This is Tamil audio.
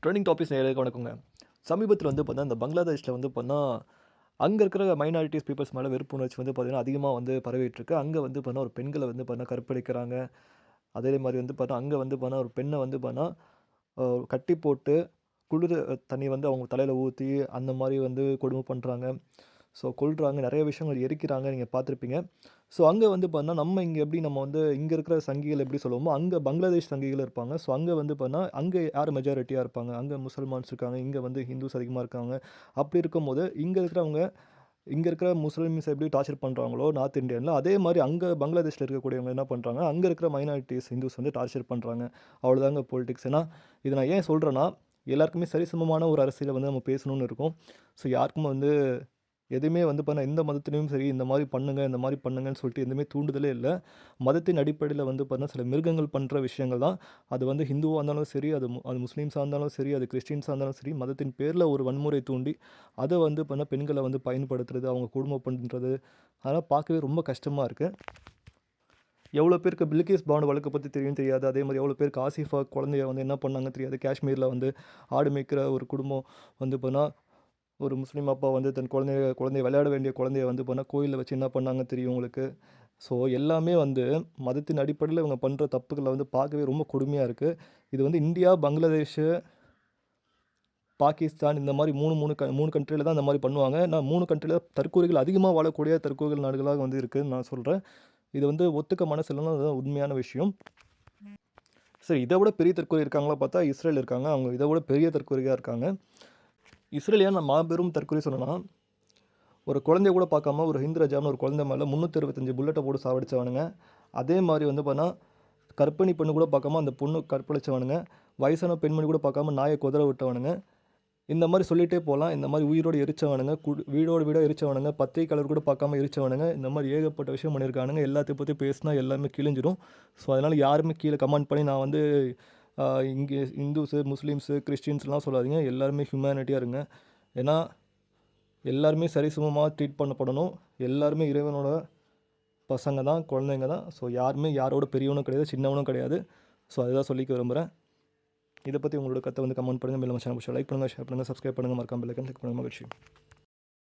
ட்ரெண்டிங் டாபிக்ஸ் நேயர்களுக்கு வணக்கங்க. சமீபத்தில வந்து பார்த்தீங்கன்னா, இந்த பங்களாதேஷ்ல வந்து பார்த்தீங்கன்னா, அங்க இருக்கிற மைனாரிட்டீஸ் பீப்பிள்ஸ் மேல வெறுப்புணர்ச்சி வந்து பார்த்தீங்கன்னா, அதிகமா வந்து பரவிட்டு இருக்கு. அங்க வந்து பார்த்தீங்கன்னா, ஒரு பெண்கள வந்து பார்த்தீங்கன்னா கற்பழிக்கிறாங்க. அதே மாரி வந்து பார்த்தீங்கன்னா, அங்க வந்து பார்த்தீங்கன்னா, ஒரு பெண்ண வந்து பார்த்தீங்கன்னா, கட்டி போட்டு குளிரு தண்ணி வந்து அவங்க தலையில ஊத்தி, அந்த மாரி வந்து கொடுமை பண்றாங்க. ஸோ கொல்றாங்க. நெறைய விஷயங்கள் எரிக்கிறாங்க. நீங்க பார்த்துருப்பீங்க. ஸோ அங்க வந்து பார்த்தீங்கன்னா, நம்ம இங்க எப்படி நம்ம வந்து இங்க இருக்கிற சங்கிகள் எப்படி சொல்லுவோமோ, அங்க பங்களாதேஷ் சங்கிகள் இருப்பாங்க. ஸோ அங்க வந்து பார்த்தீங்கன்னா, அங்க யார் மெஜாரிட்டியா இருப்பாங்க. அங்க முசல்மான்ஸ் இருக்காங்க. இங்க வந்து ஹிந்துஸ் அதிகமா இருக்காங்க. அப்படி இருக்கும்போது, இங்க இருக்கிற முஸ்லிம்ஸ் எப்படி டார்ச்சர் பண்றாங்களோ நார்த் இந்தியன்ல, அதே மாரி அங்க பங்களாதேஷ்ல இருக்கக்கூடியவங்க என்ன பண்றாங்க, அங்க இருக்கிற மைனாரிட்டீஸ் ஹிந்துஸ் வந்து டார்ச்சர் பண்றாங்க. அவ்வளோதாங்க பொலிடிக்ஸ். ஏன்னா, இத நான் ஏன் சொல்றேன்னா, எல்லாருக்குமே சரிசமமான ஒரு அரசியல வந்து நம்ம பேசணும்னு இருக்கும். ஸோ யாருக்கும் வந்து எதுவுமே வந்து பார்த்தீங்கன்னா, எந்த மதத்திலயும் சரி, இந்த மாரி பண்ணுங்க, இந்த மாரி பண்ணுங்கன்னு சொல்லிட்டு எதுவுமே தூண்டுதலே இல்ல. மதத்தின் அடிப்படையில வந்து பார்த்தீங்கன்னா, சில மிருகங்கள் பண்ற விஷயங்கள் தான். அது வந்து ஹிந்துவா இருந்தாலும் சரி, அது முஸ்லீம்ஸா இருந்தாலும் சரி, அது கிறிஸ்டியன்ஸா இருந்தாலும் சரி, மதத்தின் பேர்ல ஒரு வன்முறை தூண்டி, அத வந்து பார்த்தீங்கன்னா, பெண்கள வந்து பயன்படுத்துறது, அவங்க கொடுமை பண்றது, அதெல்லாம் பார்க்கவே ரொம்ப கஷ்டமா இருக்கு. எவ்வளோ பேருக்கு பில்கிஸ் பானு வழக்க பத்தி தெரியும் தெரியாது. அதே மாரி எவ்வளோ பேருக்கு ஆசிஃபா குழந்தைய வந்து என்ன பண்ணாங்கன்னு தெரியாது. காஷ்மீர்ல வந்து ஆடு மேய்க்கிற ஒரு குடும்பம் வந்து பார்த்தீங்கன்னா ஒரு முஸ்லீம் அப்பா வந்து தன் குழந்தைய விளையாட வேண்டிய குழந்தைய வந்து பண்ணா கோயில்ல வச்சு என்ன பண்ணாங்க தெரியும் உங்களுக்கு. ஸோ எல்லாமே வந்து மதத்தின் அடிப்படையில இவங்க பண்ற தப்புகள வந்து பார்க்கவே ரொம்ப கொடுமையா இருக்கு. இது வந்து இந்தியா, பங்களாதேஷ், பாகிஸ்தான் இந்த மாரி 3 கண்ட்ரில தான் இந்த மாரி பண்ணுவாங்க. நான் 3 கண்ட்ரில தற்கூரிகள் அதிகமா வாழக்கூடிய தற்கூரிகள் நாடுகளாக வந்து இருக்குன்னு நான் சொல்றேன். இது வந்து ஒத்துக்க மனசு இல்லன்னா அதுதான் உண்மையான விஷயம். சரி, இத விட பெரிய தற்கூரி இருக்காங்களா பார்த்தா இஸ்ரேல் இருக்காங்க. அவங்க இத விட பெரிய தற்கூரியா இருக்காங்க. இஸ்ரேல் ஏன் நான் மாபெரும் தற்கூரி சொன்னேன்னா ஒரு குழந்தைய கூட பார்க்காம ஒரு ஹிந்து ராஜான்னு ஒரு குழந்தை மேல 325 புல்லட்ட போட்டு சாவடிச்சவனுங்க. அதே மாரி வந்து பார்த்தீங்கன்னா, கர்ப்பிணி பெண்ணு கூட பார்க்காம அந்த பொண்ணு கற்பழிச்சவனுங்க. வயசான பெண்மணி கூட பார்க்காம நாய குதற விட்டவனுங்க. இந்த மாரி சொல்லிட்டே போலாம். இந்த மாரி உயிரோட எரிச்சவனுங்க, வீடோட வீடா எரிச்சவனுங்க, பத்திரிக்கையாளர் கூட பார்க்காம எரிச்சவனுங்க. இந்த மாரி ஏகப்பட்ட விஷயம் பண்ணியிருக்கானுங்க. எல்லாத்தையும் பத்தி பேசினா எல்லாமே கிழிஞ்சிரும். ஸோ, அதனால யாருமே கீழ கமெண்ட் பண்ணி நான் வந்து அ இங்கே இந்துஸு, முஸ்லீம்ஸு, கிறிஸ்டியன்ஸ்லாம் சொல்லாதீங்க. எல்லாருமே ஹியூமனிட்டியா இருங்க. ஏன்னா எல்லாருமே சரிசமமா ட்ரீட் பண்ணப்படணும். எல்லாருமே இறைவனோட பசங்க தான், குழந்தைங்க தான். ஸோ யாருமே யாரோட பெரியவனும் கிடையாது, சின்னவனும் கிடையாது. ஸோ அதுதான் சொல்லிக்க விரும்புறேன். இத பத்தி உங்களோட கருத்த வந்து கமெண்ட் பண்ணுங்க. மேலும் நம்ம சேனல் லைக் பண்ணுங்க, ஷேர் பண்ணுங்க, சப்ஸ்கிரைப் பண்ணுங்க. மறக்காம பெல் ஐகான் கிளிக் பண்ணுங்க. மகிழ்ச்சி.